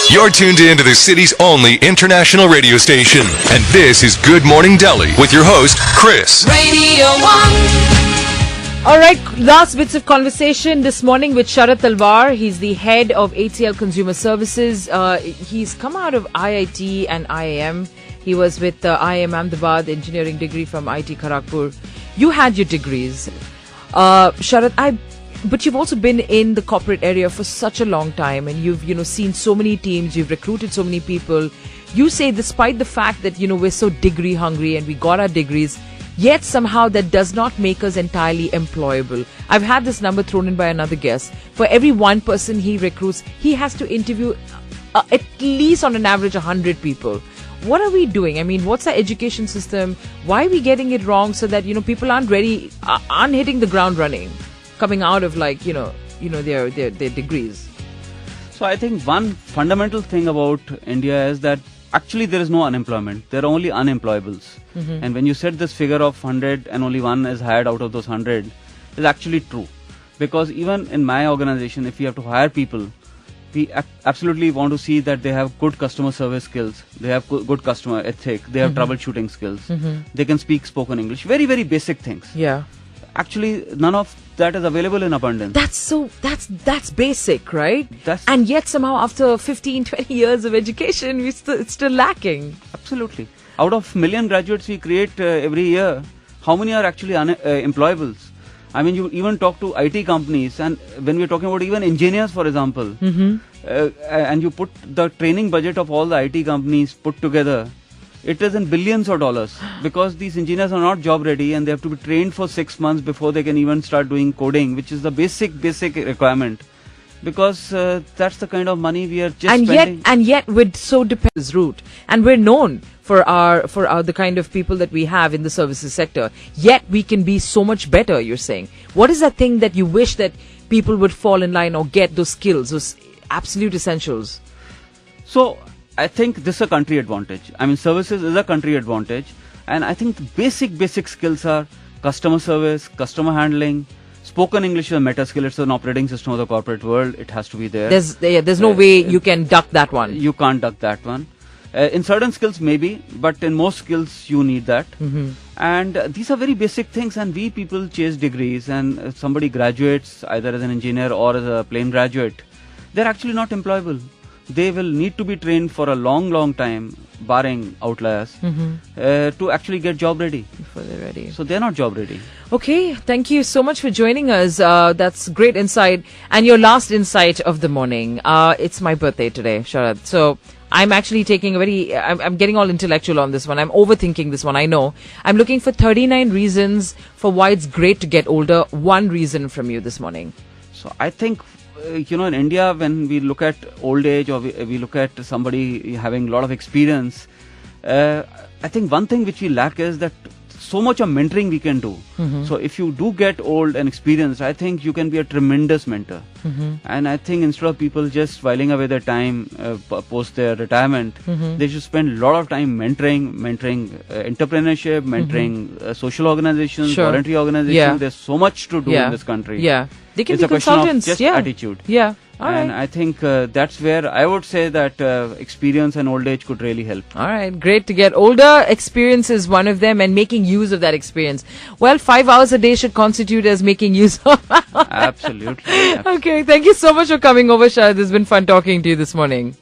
You're tuned in to the city's only international radio station. And this is Good Morning Delhi with your host, Chris. Radio 1. All right, last bits of conversation this morning with Sharad Talwar. He's the head of HCL Consumer Services. He's come out of IIT and IIM. He was with IIM Ahmedabad, engineering degree from IIT Kharagpur. You had your degrees. Sharad, but you've also been in the corporate area for such a long time, and you've seen so many teams, you've recruited so many people. You say despite the fact that we're so degree hungry and we got our degrees, yet somehow that does not make us entirely employable. I've had this number thrown in by another guest. For every one person he recruits, he has to interview at least on an average 100 people. What are we doing? I mean, what's our education system? Why are we getting it wrong so that people aren't hitting the ground running, coming out of their degrees? So I think one fundamental thing about India is that actually there is no unemployment. There are only unemployables. Mm-hmm. And when you said this figure of 100 and only one is hired out of those 100, is actually true. Because even in my organization, if you have to hire people, we absolutely want to see that they have good customer service skills, they have good customer ethic, they have troubleshooting skills, they can speak spoken English, very, very basic things. Yeah. Actually, none of that is available in abundance. That's basic, right? And yet somehow after 15, 20 years of education, it's still lacking. Absolutely. Out of million graduates we create every year, how many are actually employables? I mean, you even talk to IT companies, and when we're talking about even engineers, for example, and you put the training budget of all the IT companies put together, it is in billions of dollars, because these engineers are not job ready and they have to be trained for 6 months before they can even start doing coding, which is the basic requirement. Because that's the kind of money we are just spending. And yet we're so dependent route, and we're known for the kind of people that we have in the services sector. Yet we can be so much better. You're saying, what is that thing that you wish that people would fall in line or get those skills, those absolute essentials? So I think this is a country advantage. I mean, services is a country advantage, and I think the basic skills are customer service, customer handling. Spoken English is a meta skill. It's an operating system of the corporate world. It has to be there. There's no way you can duck that one. You can't duck that one. In certain skills, maybe, but in most skills, you need that. And these are very basic things. And we people chase degrees. And if somebody graduates either as an engineer or as a plain graduate, they're actually not employable. They will need to be trained for a long time, barring outliers, to actually get job ready. Before they're ready. So they're not job ready. Okay, thank you so much for joining us. That's great insight. And your last insight of the morning. It's my birthday today, Sharad. So I'm actually taking I'm getting all intellectual on this one. I'm overthinking this one, I know. I'm looking for 39 reasons for why it's great to get older. One reason from you this morning. So I think, in India, when we look at old age or we look at somebody having a lot of experience, I think one thing which we lack is that so much of mentoring we can do. So if you do get old and experienced, I think you can be a tremendous mentor. And I think instead of people just whiling away their time post their retirement, they should spend a lot of time mentoring entrepreneurship, mentoring social organizations, voluntary organizations. Yeah. There's so much to do in this country. Yeah. They can it's be a question consultants. of just attitude. Yeah. And I think that's where I would say that experience and old age could really help. All right. Great to get older. Experience is one of them, and making use of that experience. Well, 5 hours a day should constitute as making use of. Absolutely. Okay. Thank you so much for coming over, Sharad. It's been fun talking to you this morning.